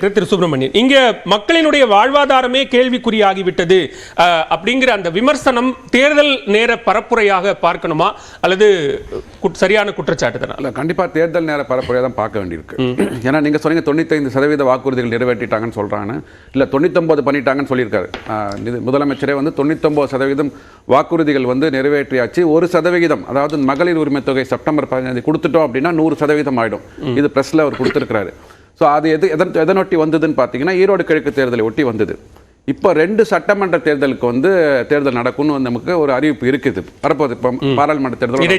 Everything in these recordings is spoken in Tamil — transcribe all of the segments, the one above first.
திரு சுப்பிரமணியன், இங்க மக்களினுடைய வாழ்வாதாரமே கேள்விக்குறியாகிவிட்டது அப்படிங்கிற அந்த விமர்சனம் தேர்தல் நேர பரப்புரையாக பார்க்கணுமா அல்லது சரியான குற்றச்சாட்டு தானே? கண்டிப்பா தேர்தல் நேர பரப்புரையாக தான் பார்க்க வேண்டியிருக்கு. ஏன்னா நீங்க சொன்னீங்க 95% வாக்குறுதிகள் நிறைவேற்றிட்டாங்கன்னு சொல்றாங்க, இல்ல 99 பண்ணிட்டாங்கன்னு சொல்லியிருக்காரு முதலமைச்சரே. 99% வாக்குறுதிகள் நிறைவேற்றியாச்சு. 1% அதாவது மகளிர் உரிமை தொகை செப்டம்பர் 15 கொடுத்துட்டோம் அப்படின்னா 100% ஆயிடும். இது பிரஸ்ல அவர் கொடுத்திருக்கிறாரு. ஸோ அது எதனொட்டி வந்ததுன்னு பார்த்தீங்கன்னா ஈரோடு கிழக்கு தேர்தலை ஒட்டி வந்தது. இப்போ 2 சட்டமன்ற தேர்தலுக்கு தேர்தல் நடக்கும்னு நமக்கு ஒரு அறிவிப்பு இருக்குது. வரப்போகுது. இப்போ பாராளுமன்ற தேர்தல்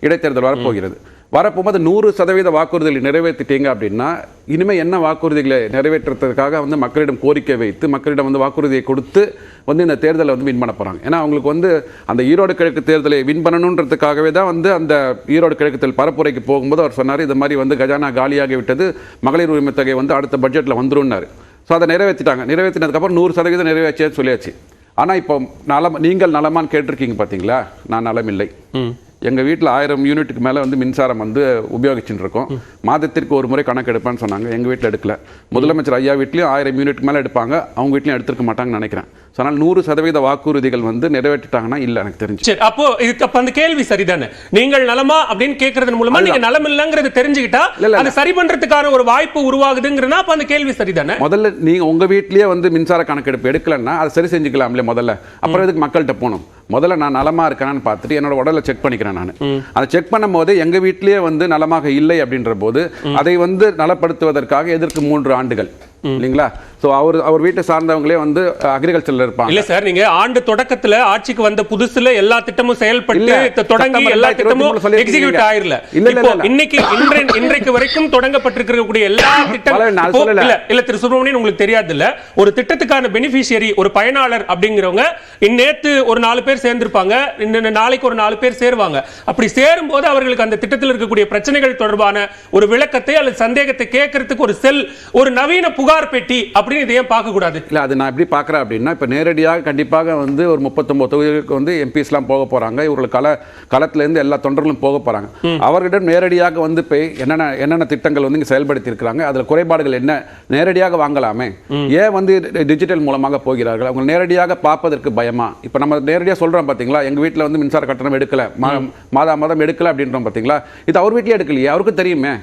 இடைத்தேர்தல் வரப்போகிறது. வரப்போகும்போது 100% வாக்குறுதிகளை நிறைவேற்றிட்டீங்க அப்படின்னா இனிமேல் என்ன வாக்குறுதிகளை நிறைவேற்றுறதுக்காக மக்களிடம் கோரிக்கை வைத்து மக்களிடம் வாக்குறுதியை கொடுத்து இந்த தேர்தலை வின் பண்ண போகிறாங்க. ஏன்னா அவங்களுக்கு அந்த ஈரோடு கிழக்கு தேர்தலை வின் பண்ணணுன்றதுக்காகவே தான் அந்த ஈரோடு கிழக்கு தேர்தல் பரப்புரைக்கு போகும்போது அவர் சொன்னார், இது மாதிரி கஜானா காலியாகி விட்டது, மகளிர் உரிமை தொகை அடுத்த பட்ஜெட்டில் வந்துருன்னாரு. ஸோ அதை நிறைவேற்றிட்டாங்க. நிறைவேற்றினதுக்கப்புறம் 100% நிறைவேற்றியது சொல்லியாச்சு. ஆனால் இப்போ நீங்கள் நலமான்னு கேட்டிருக்கீங்க பார்த்தீங்களா? நான் நலம் இல்லை. எங்கள் வீட்டில் 1000 யூனிட்டுக்கு மேலே மின்சாரம் உபயோகிச்சுட்டு இருக்கோம். மாதத்திற்கு ஒரு முறை கணக்கு எடுப்பேன்னு சொன்னாங்க. எங்கள் வீட்டில் எடுக்கல. முதலமைச்சர் ஐயா வீட்லையும் 1000 யூனிட்டுக்கு மேலே எடுப்பாங்க, அவங்க வீட்லையும் எடுத்துருக்க மாட்டாங்கன்னு நினைக்கிறேன். ஸோ அதனால் 100% வாக்குறுதிகள் நிறைவேற்றிட்டாங்கன்னா இல்லை எனக்கு தெரிஞ்சு. சரி, அப்போ அந்த கேள்வி சரிதானே? நீங்கள் நலமா அப்படின்னு கேட்கறது மூலமா நீங்க நலம் இல்லைங்கிறது தெரிஞ்சுக்கிட்டா அதை சரி பண்றதுக்கான ஒரு வாய்ப்பு உருவாகுதுங்கிறனா அப்ப அந்த கேள்வி சரிதானே? முதல்ல நீங்க உங்க வீட்லயே மின்சார கணக்கெடுப்பு எடுக்கலன்னா அதை சரி செஞ்சுக்கலாம்ல முதல்ல. அப்புறம் எதுக்கு மக்கள்கிட்ட போகணும்? முதல்ல நான் நலமா இருக்கேன்னு பார்த்துட்டு என்னோட உடலை செக் பண்ணிக்கிறேன். நான் அதை செக் பண்ணும் போது எங்க வீட்லயே நலமாக இல்லை அப்படின்ற போது அதை நலப்படுத்துவதற்காக எதற்கு 3 ஆண்டுகள் இல்லைங்களா? சோ அவர் வீட்டை சார்ந்தவங்களே அக்ரிகல்ச்சர்ல இருப்பாங்க. இல்ல சார், நீங்க ஆண்டு தொடக்கத்துல ஆட்சிக்கு வந்த புதுசுல எல்லா திட்டமும் செயல்பட்டு தொடங்கி எல்லா திட்டமும் எக்ஸிக்யூட் ஆயிரல. இன்றைக்கு வரைக்கும் தொடங்கப்பட்டிருக்கக்கூடிய எல்லா திட்டங்களும் இல்ல திரு சுப்பிரமணியன், உங்களுக்கு தெரியாது இல்ல, ஒரு திட்டத்துக்கான பெனிஃபிஷியரி ஒரு பயனாளர் அப்படிங்கிறவங்க நேத்து ஒரு 4 பேர் சேர்ந்திருப்பாங்க, நாளைக்கு ஒரு 4 பேர் சேருவாங்க. அப்படி சேரும் போது அவர்களுக்கு அந்த திட்டத்தில் இருக்கக்கூடிய பிரச்சனைகள் தொடர்பான ஒரு விளக்கத்தை அல்லது சந்தேகத்தை கேட்கறதுக்கு ஒரு செல், ஒரு நவீன புகார் பெட்டி அப்படின்னு இதையே பார்க்க கூடாது. இல்ல அது நான் எப்படி பார்க்கறேன் அப்படின்னா, இப்ப நேரடியாக கண்டிப்பாக ஒரு 39 தொகுதிகளுக்கு எம்பிஸ் எல்லாம் போக போறாங்க. இவர்கள் களத்துல இருந்து எல்லா தொண்டர்களும் போக போறாங்க. அவர்களிடம் நேரடியாக போய் என்னென்ன திட்டங்கள் இங்க செயல்படுத்தி இருக்கிறாங்க, அதுல குறைபாடுகள் என்ன நேரடியாக வாங்கலாமே. ஏன் டிஜிட்டல் மூலமாக போகிறார்கள்? அவங்க நேரடியாக பார்ப்பதற்கு பயமா? இப்ப நம்ம நேரடியாக சொல்றோம் பாத்தீங்களா, எங்க வீட்டுல மின்சார கட்டணம் எடுக்கல, மாதம் எடுக்கல அப்படின்றோம் பாத்தீங்களா. இது அவர் வீட்லயே எடுக்கலையே, அவருக்கு தெரியுமே.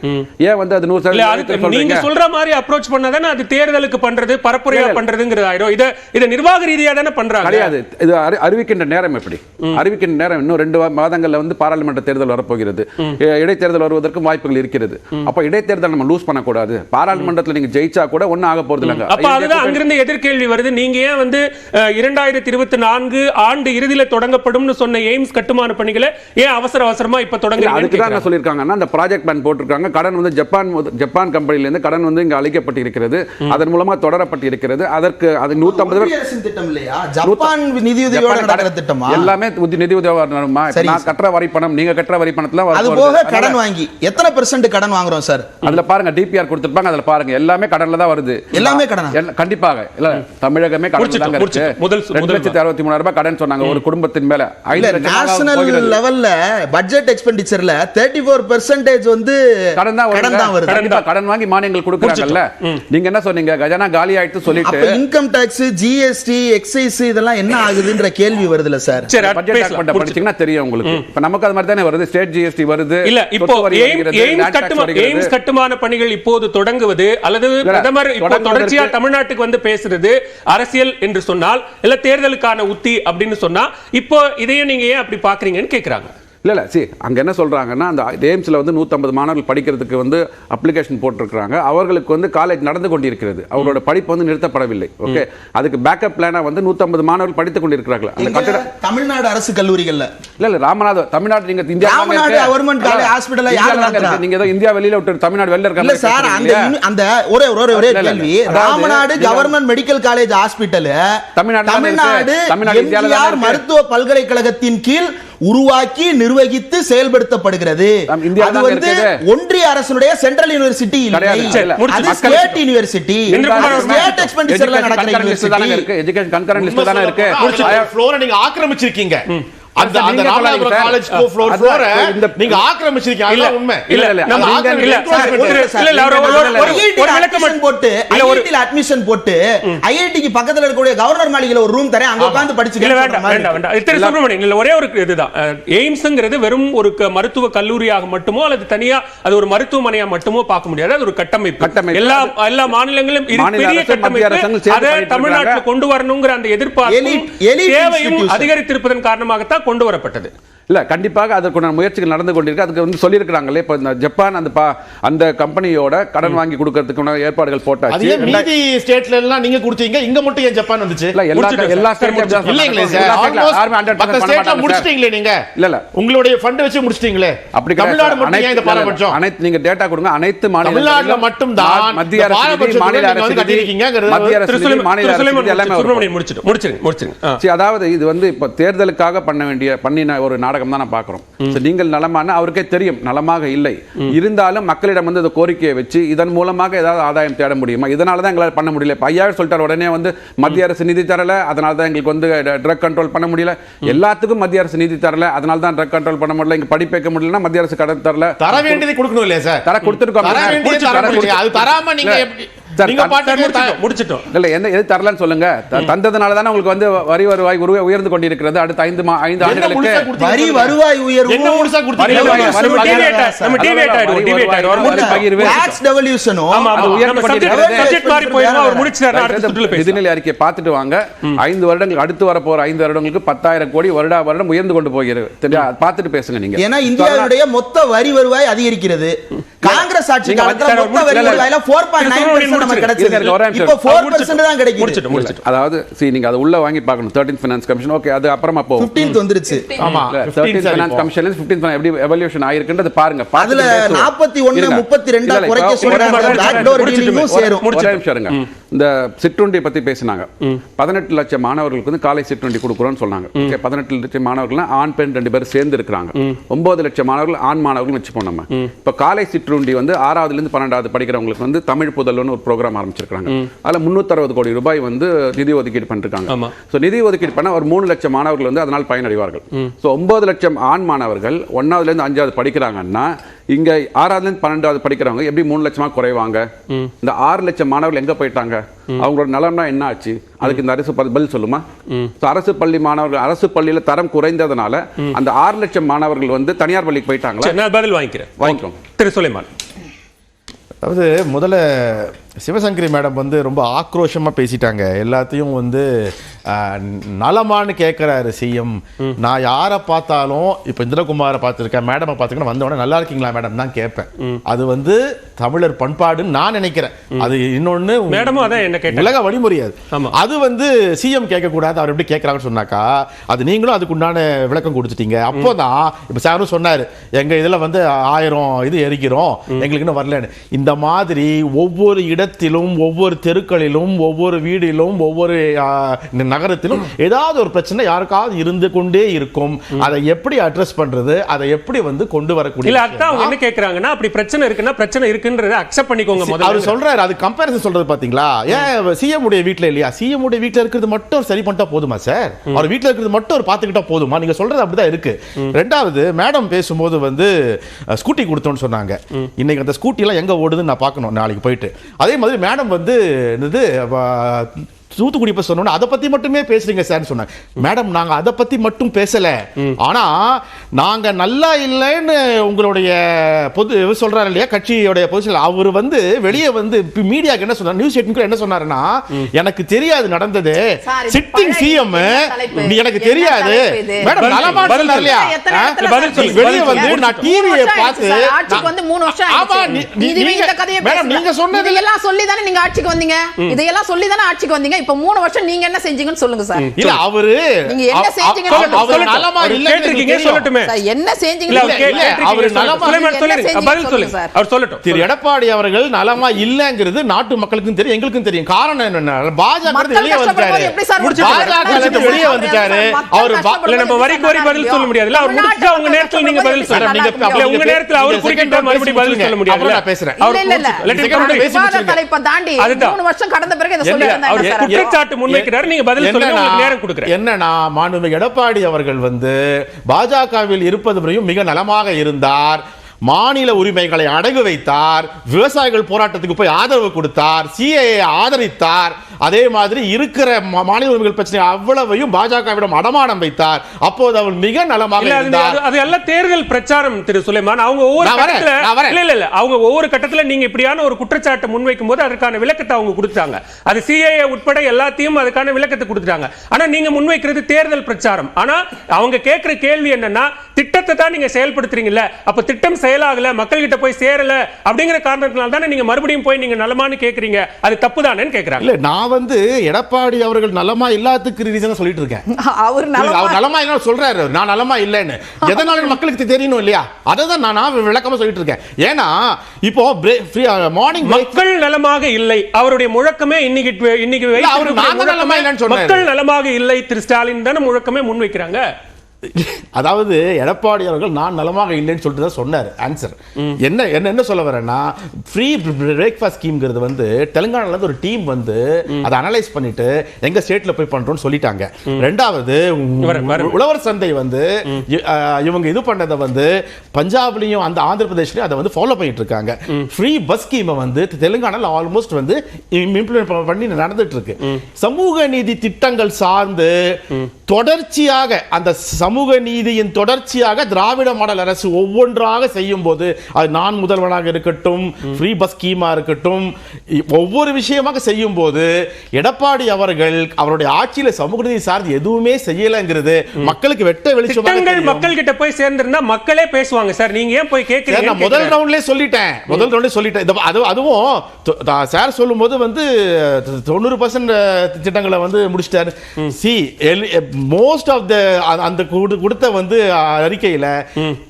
ஏன் அது 100% நீங்க சொல்ற மாதிரி அப்ரோச் பண்ணாதானே அது தேர்தலுக்கு பண்றது பரப்புரையா பண்றதுங்கிறது ஆயிடும். இத நிர்வாக ரீதியா தானே பண்றாங்க. கிடையாது. இது அறிவிக்கின்ற நேரம் எப்படி? அறிவிக்கின்ற நேரம் இன்னும் 2 மாதங்கள்ல பாராளுமன்ற தேர்தல் வரப்போகிறது. இடைத்தேர்தல் வருவதற்கு வாய்ப்புகள் இருக்கிறது. அப்ப இடைத்தேர்தல் நம்ம லூஸ் பண்ணக்கூடாது. பாராளுமன்றத்தில் நீங்க ஜெயிச்சா கூட ஒன்னும் ஆக போறது இல்லைங்க. அப்ப அதுதான் அங்கிருந்து எதிர்கேள்வி வருது. நீங்க ஏன் 2024 ஆண்டு இறுதியில தொடங்கப்படும்னு சொன்ன எய்ம்ஸ் கட்டுமான பணிகளை ஏன் அவசரமா இப்ப தொடங்குறீங்க? அதுக்கு தான் சொல்லிருக்காங்கன்னா, அந்த ப்ராஜெக்ட் பிளான் போட்டிருக்காங்க. கடன் ஜப்பான் கம்பெனில இருந்து கடன் இங்க அளிக்கப்பட்டு இருக்கிறது. அதன் மூலமா தொடரப்பட்டு இருக்கிறது. அதற்கு அது 150 திட்டம் இல்லையா? ஜப்பான் நிதியுதவியோட நடக்கிற திட்டமா? எல்லாமே நிதியுதவி வரணுமா? நான் கற்ற வரி பணம், நீங்க கற்ற வரி பணத்துல அது போக கடன் வாங்கி எத்தனை % கடன் வாங்குறோம் சார்? அதுல பாருங்க, டிபிஆர் கொடுத்திருப்பாங்க. அதுல பாருங்க எல்லாமே கடன்ல தான் வருது. எல்லாமே கடன். கண்டிப்பாக இல்ல, தமிழகமே கடன்ல தான் இருக்கு. 2,63,000 ரூபாய் கடன் சொன்னாங்க ஒரு குடும்பத்தின் மேல. நேஷனல் லெவல்ல பட்ஜெட் எக்ஸ்பெண்டிச்சர்ல 34% கடன் தான் வருது. கடன் வாங்கி மானியங்கள் கொடுக்கறாங்கல்ல. நீங்க என்ன சொன்னீங்க? கஜானா காலி ஆயிட்டு சொல்லிட்டு இன்கம் டாக்ஸ், ஜிஎஸ்டி, எக்ஸைஸ் இதெல்லாம் என்ன ஆகுதுன்ற கேள்வி வருதுல சார். பட்ஜெட் படிச்சீங்கன்னா தெரியும் உங்களுக்கு. இப்ப நமக்கு அது மாதிரி தானே வருது. ஸ்டேட் ஜிஎஸ்டி வருது. இல்ல இப்போ எய்ம்ஸ் கட்டுமான பணிகள் இப்போது தொடங்குவது அல்லது பிரதமர் இப்போ தொடர்ச்சியா தமிழ்நாட்டுக்கு பேசுறது அரசியல் என்று சொன்னால் இல்ல தேர்தலுக்கான உத்தி அப்படின்னு சொன்னா இப்போ இதையும் நீங்க ஏன் அப்படி பாக்குறீங்கன்னு கேக்குறாங்க. இல்ல அங்க என்ன சொல்றாங்கன்னா, அந்த எய்ம்ஸ்ல 150 மாணவர்கள் படிக்கிறதுக்கு அப்ளிகேஷன் போட்டிருக்காங்க. அவர்களுக்கு காலேஜ் நடந்து கொண்டிருக்கிறது. அவரோட படிப்பு நிறுத்தப்படவில்லை. ஓகே, அதுக்கு பேக்கப் பிளானா 150 மாணவர்கள் படித்துக் கொண்டிருக்கிறார்கள். அந்த கட்டட தமிழ்நாடு அரசு கல்லூரிகள்ல இல்ல ராமநாதர் தமிழ்நாடு, நீங்க இந்தியா கவர்மெண்ட் காலேஜ் ஹாஸ்பிடல்ல யார் நடத்துறா? நீங்க ஏதோ இந்தியா வெளியில விட்டு தமிழ்நாடு வெளியில இருக்காங்க. இல்ல சார், அந்த ஒரே கேள்வி, Ramanad government medical college hospital Tamil Nadu MGR மருத்துவ பல்கலைக்கழகத்தின் கீழ் உருவாக்கி நிர்வகித்து செயல்படுத்தப்படுகிறது. அது ஒன்றிய அரசுடைய சென்ட்ரல் யூனிவர்சிட்டி இல்லை, அது ஸ்டேட் யூனிவர்சிட்டி. ஸ்டேட் எக்ஸ்பெண்டிச்சர்ல நடக்கிற யூனிவர்சிட்டி. எஜுகேஷன் கன்கரன்ட் லிஸ்ட்ல தான இருக்கு. ஃப்ளோரை நீங்க ஆக்கிரமிச்சிருக்கீங்க. அந்த ராமநாதபுரம் காலேஜ் ஃப்ளோர் நீங்க ஆக்கிரமிச்சிருக்கீங்க. அதுதான் உண்மை. இல்ல ஒரு விளக்கம் போட்டு ஐஐடில அட்மிஷன் போட்டு ஐஐடிக்கு பக்கத்துல இருக்கக்கூடிய கவர்னர் மாளிகையில ஒரு ரூம் தரேன், அங்க உட்கார்ந்து படிச்சுக்க. இல்ல வேண்டாம். திரு சுப்ரமணியன், இல்ல ஒரே ஒரு இதுதான். எய்ம்ஸ்ங்கிறது வெறும் ஒரு மருத்துவ கல்லூரியாக மட்டுமோ அல்லது தனியா அது ஒரு மருத்துவமனையா மட்டுமோ பார்க்க முடியாது. அது ஒரு கட்டமைப்பு. எல்லா மாநிலங்களும் பெரிய கட்டமைப்பு. அதை தமிழ்நாட்டில் கொண்டு வரணுங்கிற அந்த எதிர்பார்ப்பும் தேவையும் அதிகரித்திருப்பதன் காரணமாகத்தான் கொண்டு வரப்பட்டது. இல்ல கண்டிப்பாக அதற்கான முயற்சிகள் நடந்து கொண்டிருக்கு. அதுக்கு வந்து சொல்லியிருக்கிறாங்களே, இப்போ இந்த ஜப்பான் அந்த கம்பெனியோட கடன் வாங்கி கொடுக்கறதுக்கான ஏற்பாடுகள் போட்டாச்சு. மீதி ஸ்டேட்ல எல்லாம் நீங்க கொடுத்தீங்க, இங்க மட்டும் ஏன் ஜப்பான் வந்துச்சு? இல்ல எல்லா ஸ்டேட்லயும் இல்லீங்களே சார், மத்த ஸ்டேட்ல முடிச்சிட்டீங்களே நீங்க. இல்ல உங்களுடைய ஃபண்ட் வச்சு முடிச்சிட்டீங்களே. அப்படி தமிழ்நாடு மட்டும் ஏன் இந்த பாரபட்சம்? அனைத்து நீங்க டேட்டா கொடுங்க. அனைத்து தமிழ்நாட்டுல மட்டும் தான் மத்திய அரசு, மாநில அரசு, மத்திய அரசு, மாநில அரசு எல்லாமே முடிச்சிருங்க. அதாவது இது வந்து இப்ப தேர்தலுக்காக பண்ணின ஒரு நாடகம் தான் நான் பார்க்கிறோம். நீங்கள் நலமான அவருக்கே தெரியும் நலமாக இல்லை, இருந்தாலும் மக்களிடம் வந்து இந்த கோரிக்கையை வச்சு இதன் மூலமாக ஏதாவது ஆதாயம் தேட முடியுமா? இதனால தான் எங்களால் பண்ண முடியல. ஐயா சொல்லிட்டார் உடனே வந்து மத்திய அரசு நிதி தரல, அதனால தான் எங்களுக்கு வந்து ட்ரக் கண்ட்ரோல் பண்ண முடியல. எல்லாத்துக்கும் மத்திய அரசு நிதி தரல, அதனால தான் ட்ரக் கண்ட்ரோல் பண்ண முடியல. இங்க படிப்பு வைக்க முடியலன்னா மத்திய அரசு கடன் தரல. தர வேண்டியது கொடுக்கணும் இல்லையா சார்? தர கொடுத்துருக்கோம். அது தராம நீங்க முடிச்சிட்டோம். இல்ல என்ன எது தரலன்னு சொல்லுங்க. தந்ததனால தானே உங்களுக்கு வந்து வரி வருவாய் உயர்ந்து கொண்டிருக்கிறது. அடுத்த 5 ஆண்டுகளுக்கு வரி வருவாய் உயர்வு என்ன முழுசா கொடுத்தீங்க? நிதிநிலை அறிக்கை பார்த்துட்டு வாங்க. 5 வருடங்களுக்கு அடுத்து வரப்போற 5 வருடங்களுக்கு 10,000 கோடி வருடம் உயர்ந்து கொண்டு போகிறது. பார்த்துட்டு பேசுங்க நீங்க. ஏன்னா இந்தியாவுடைய மொத்த வரி வருவாய் அதிகரிக்கிறது. காங்கிரஸ் ஆட்சி காலத்துல மொத்த வரி வருவாயில 4.9% நமக்கு கிடைச்சது. இப்போ 4% தான் கிடைக்குது. அதாவது நீங்க அது உள்ள வாங்கி பார்க்கணும். 13th Finance Commission ஓகே, அது அப்புறமா போ. 15th வந்துருச்சு. ஆமா, 13th Finance Commission 15th எப்படி எவல்யூஷன் ஆயிருக்குன்றது பாருங்க. அதுல 41 32 குறைக்க சொல்றாங்க. பேக் டோர் டீலிங்கும் சேரும். ஒரே நிமிஷம் இருங்க. இந்த சிற்றுண்டி பத்தி பேசினாங்க. 18 லட்சம் மாணவர்களுக்கு வந்து காலை சிற்றுண்டி கொடுக்குறோம்னு சொன்னாங்க. 18 லட்சம் மாணவர்கள் ஆண் பெண் 2 பேர் சேர்ந்து இருக்காங்க. 9 லட்சம் மாணவர்கள் ஆண் மாணவர்கள் வச்சுப்போம் நம்ம. இப்ப காலை சிற்றுண்டி வந்து 6வது இருந்து 12வது படிக்கிறவங்களுக்கு வந்து தமிழ் புதல்வன் ஒரு ப்ரோக்ராம் ஆரம்பிச்சிருக்காங்க. அதுல 360 கோடி ரூபாய் வந்து நிதி ஒதுக்கீடு பண்ணிருக்காங்க. சோ நிதி ஒதுக்கீடு பண்ண ஒரு 3 லட்சம் மாணவர்கள் வந்து அதனால் பயனடைவார்கள். சோ 9 லட்சம் ஆண் மாணவர்கள் 1வது இருந்து 5வது படிக்கிறாங்கன்னா இங்க 6வது இருந்து 12வது படிக்கிறவங்க எப்படி 3 லட்சமா குறைவாங்க? இந்த 6 லட்சம் மாணவர்கள் எங்க போயிட்டாங்க? அவங்களோட நலம்னா என்ன ஆச்சு? அதுக்கு இந்த அரசு பதில் சொல்லுமா? அரசு பள்ளி மாணவர்கள் அரசு பள்ளியில தரம் குறைந்ததுனால அந்த 6 லட்சம் மாணவர்கள் வந்து தனியார் பள்ளிக்கு போயிட்டாங்களா? நான் பதில் வாங்கிக்கிறோம். திரு சுலைமான், அதாவது முதல்ல சிவசங்கரி மேடம் வந்து ரொம்ப ஆக்ரோஷமாக பேசிட்டாங்க. எல்லாத்தையும் வந்து நலமானு கேட்குறாரு சிஎம். நான் யாரை பார்த்தாலும் இப்போ இந்திரகுமாரை பார்த்துருக்கேன், மேடமை பார்த்துருக்கேன், வந்தவொடனே நல்லா இருக்கீங்களா மேடம் தான் கேட்பேன். அது வந்து தமிழர் பண்பாடுன்னு நான் நினைக்கிறேன். அது இன்னொன்று மேடமும் அதான் என்ன கேட்டேன், உலக வழிமுறையாது. அது வந்து சிஎம் கேட்கக்கூடாது. அவர் எப்படி கேட்குறாங்கன்னு சொன்னாக்கா அது நீங்களும் அதுக்குண்டான விளக்கம் கொடுத்துட்டீங்க. அப்போ தான் இப்போ சாரும் சொன்னார், எங்கள் இதில் வந்து 1000 இது எரிக்கிறோம், எங்களுக்கு இன்னும் வரலன்னு. இந்த மாதிரி ஒவ்வொரு இடத்திலும் ஒவ்வொரு தெருக்களிலும் ஒவ்வொரு வீடிலும் ஒவ்வொரு நகரத்திலும் ஏதாவது ஒரு பிரச்சனை யாருக்காவது இருந்து கொண்டே இருக்கும். அதை எப்படி அட்ரஸ் பண்றது, அதை எப்படி வந்து கொண்டு வரக்கூடிய இல்ல அதான் அவங்க என்ன கேக்குறாங்கன்னா, அப்படி பிரச்சனை இருக்குன்னா பிரச்சனை இருக்குன்றதை அக்செப்ட் பண்ணிக்கோங்க முதல்ல. அவர் சொல்றாரு, அது கம்பேரிசன் சொல்றது பாத்தீங்களா? ஏன் சிஎம் உடைய வீட்ல இல்லையா? சிஎம் உடைய வீட்ல இருக்கிறது மட்டும் சரி பண்ணிட்டா போதுமா சார்? அவர் வீட்ல இருக்கிறது மட்டும் அவர் பாத்துக்கிட்டா போதுமா? நீங்க சொல்றது அப்படிதான் இருக்கு. ரெண்டாவது மேடம் பேசும்போது வந்து ஸ்கூட்டி கொடுத்தோம்னு சொன்னாங்க. இன்னைக்கு அந்த ஸ்கூட்டி எல்லாம் எங்க ஓடுதுன்னு நான் பார்க்கணும் நாளைக்கு போயிட்டு. அதே மாதிரி மேடம் வந்து என்னது தூத்துக்குடி பஸ் சொன்னோன்னு அதை பத்தி மட்டுமே பேசுறீங்க சார் சொன்னாங்க. மேடம் நாங்க அதை பத்தி மட்டும் பேசல, ஆனா நாங்க நல்லா இல்லைன்னு உங்களுடைய பொது சொல்றாரு இல்லையா கட்சியோட பொதுச்செயலாளர், அவர் வந்து வெளியே வந்து மீடியாக்கு என்ன சொன்னார், நியூஸ் 18 என்ன சொன்னாருன்னா, எனக்கு தெரியாது நடந்தது, சிட்டிங் சிஎம் எனக்கு தெரியாது. மேடம் நலமா சொன்னார் இல்லையா? வெளியே வந்து நான் டிவியை பார்த்து வந்து 3 வருஷம் மேடம் நீங்க சொன்னது இதெல்லாம் சொல்லி தானே நீங்க ஆட்சிக்கு வந்தீங்க, இதெல்லாம் சொல்லி தானே ஆட்சிக்கு வந்தீங்க. இப்ப 3 வருஷம் நீங்க என்ன செஞ்சீங்கன்னு சொல்லுங்க சார். இல்ல அவரு நீங்க என்ன செஞ்சீங்கன்னு அவர் நலமா இல்லன்னு சொல்லட்டுமே சார். என்ன செஞ்சீங்கன்னு அவர் நலமா பதில் சொல்லுங்க சார். அவர் சொல்லட்டும். திரு எடப்பாடி அவர்கள் நலமா இல்லங்கிறது நாட்டு மக்களுக்கும் தெரியும், எங்களுக்கும் தெரியும். காரணம் என்னன்னா பாஜக வெளியே வந்துட்டாரு. பாஜக வெளியே வந்துட்டாரு. அவர் இல்ல நம்ம வரி கோரி பதில் சொல்ல முடியாது. இல்ல அவர் முடிச்சா உங்க நேரத்துல நீங்க பதில் சொல்லுங்க. இல்ல உங்க நேரத்துல அவர் குறிக்கிட்ட மறுபடியும் பதில் சொல்ல முடியாது. நான் பேசுறேன். இல்ல விவாத தலைப்பை தாண்டி 3 வருஷம் கடந்த பிறகு இத சொல்லிட்டு இருந்தாங்க சார். குற்றச்சாட்டு முன்வைக்கிறார். நீங்க பதில் சொல்லுங்க, உங்களுக்கு நேரம் கொடுக்கிறேன். என்னன்னா மாண்புமிகு எடப்பாடி அவர்கள் வந்து பாஜகவில் இருப்பது வரையும் மிக நலமாக இருந்தார், மாநில உரிமைகளை அடகு வைத்தார், விவசாயிகள் போராட்டத்துக்கு போய் ஆதரவு கொடுத்தார், சிஏஏ ஆதரித்தார், அதே மாதிரி இருக்கிற மாநில உரிமைகள் பிரச்சனை அவ்வளவையும் பாஜகவிடம் அடமானம் வைத்தார். அப்போது அவர் மிக நலமாக இருந்தார். அது எல்லாம் தேர்தல் பிரச்சாரம் திரு சுலைமான். அவங்க ஒவ்வொரு கட்டத்துல நீங்க இப்படியான ஒரு குற்றச்சாட்டு முன்வைக்கும் போது அதற்கான விளக்கத்தை அவங்க கொடுத்தாங்க. அது சிஏஏ உட்பட எல்லாத்தையும் அதுக்கான விளக்கத்தை கொடுத்துட்டாங்க. ஆனா நீங்க முன்வைக்கிறது தேர்தல் பிரச்சாரம். ஆனா அவங்க கேட்கிற கேள்வி என்னன்னா, திட்டத்தை தான் நீங்க செயல்படுத்துறீங்கல்ல, அப்ப திட்டம் செயலாகல, மக்கள் கிட்ட போய் சேரல அப்படிங்கிற காரணத்தினால தானே நீங்க மறுபடியும் போய் நீங்க நலமான்னு கேக்குறீங்க. அது தப்பு தானேன்னு கேக்குறாங்க. இல்ல, நான் வந்து எடப்பாடி அவர்கள் நலமா இல்லாததுக்கு ரீசன் சொல்லிட்டு இருக்கேன். அவர் நலமா இல்ல சொல்றாரு, நான் நலமா இல்லன்னு. எதனால மக்களுக்கு தெரியணும் இல்லையா, அததான் நான் விளக்கமா சொல்லிட்டு இருக்கேன். ஏன்னா இப்போ மார்னிங் மக்கள் நலமாக இல்லை அவருடைய முழக்கமே இன்னைக்கு அவர் நாங்க நலமா இல்லன்னு சொன்னாரு. மக்கள் நலமாக இல்லை திரு ஸ்டாலின் தான முழக்கமே முன்வைக்கிறாங்க. அதாவது எடப்பாடி அவர்கள் நான் நலமாக இல்லைன்னு சொல்லிட்டு தான் சொன்னார். ஆன்சர் என்ன சொல்ல வரேன்னா, ஃப்ரீ பிரேக்ஃபாஸ்ட் ஸ்கீம்ங்கிறது வந்து தெலுங்கானால இருந்து ஒரு டீம் வந்து அதை அனலைஸ் பண்ணிட்டு எங்க ஸ்டேட்ல போய் பண்றோம்னு சொல்லிட்டாங்க. ரெண்டாவது உழவர் சந்தை வந்து இவங்க இது பண்ணதை வந்து பஞ்சாப்லயும் அந்த ஆந்திர பிரதேஷ்லயும் அதை வந்து ஃபாலோ பண்ணிட்டு இருக்காங்க. ஃப்ரீ பஸ் ஸ்கீமை வந்து தெலுங்கானால ஆல்மோஸ்ட் வந்து இம்ப்ளிமெண்ட் பண்ணி நடந்துட்டு இருக்கு. சமூக நீதி திட்டங்கள் சார்ந்து தொடர்ச்சியாக அந்த சமூக நீதியின் தொடர்ச்சியாக திராவிட மாடல் அரசு ஒவ்வொன்றாக செய்யும் போது, அது நான் முதல்வனாக இருக்கட்டும், ஃப்ரீ பஸ் ஸ்கீமா இருக்கட்டும், ஒவ்வொரு விஷயமாக செய்யும் போது எடப்பாடி அவர்கள் அவருடைய ஆட்சியில சமூக நீதி சார்ந்து எதுவுமே செய்யலங்கிறது மக்களுக்கு வெட்ட வெளிச்சமாக மக்கள் கிட்ட போய் சேர்ந்திருந்தா மக்களே பேசுவாங்க சார். நீங்க ஏன் போய் கேக்குறீங்க? முதல் ரவுண்ட்லயே சொல்லிட்டேன். அதுவும் சார் சொல்லும்போது வந்து 90% திட்டங்களை வந்து முடிச்சிட்டாரு. மோஸ்ட் ஆஃப் த அந்த கொடுத்த வந்து அறிக்கையில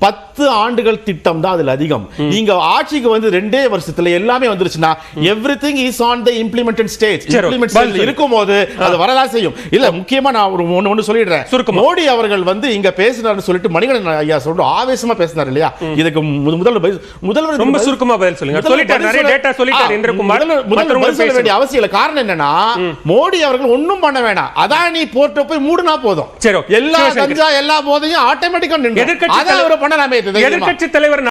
10 ஆண்டுகள் திட்டம் தான் அதுல அதிகம். நீங்க ஆட்சிக்கு வந்து 2 வருஷத்துல எல்லாமே வந்துருச்சுன்னா everything is on the implemented stage. Implementation இருக்கும்போது அது வரதான் செய்யும். இல்ல, முக்கியமா நான் ஒரு ஒன்னு சொல்லிடுறேன். மோடி அவர்கள் வந்து இங்க பேசினார்னு சொல்லிட்டு மணிகண்டன் ஐயா சொல்ற ஆவேசமா பேசினார் இல்லையா, இதுக்கு முதல்வர் ரொம்ப சுருக்கமா பதில் சொல்லுங்க. சொல்லிட்டார், நிறைய டேட்டா சொல்லிட்டார். முதல்வர் சொல்ல வேண்டிய அவசியம் இல்ல. காரணம் என்னன்னா, மோடி அவர்கள் ஒண்ணும் பண்ண வேண்டாம், அதானி போர்ட்ட போய் மூடுனா போதும், எல்லா கஞ்சா எல்லா போதையும் ஆட்டோமேட்டிக்கா நின்று. எதிர்க்கட்சி தலைவர்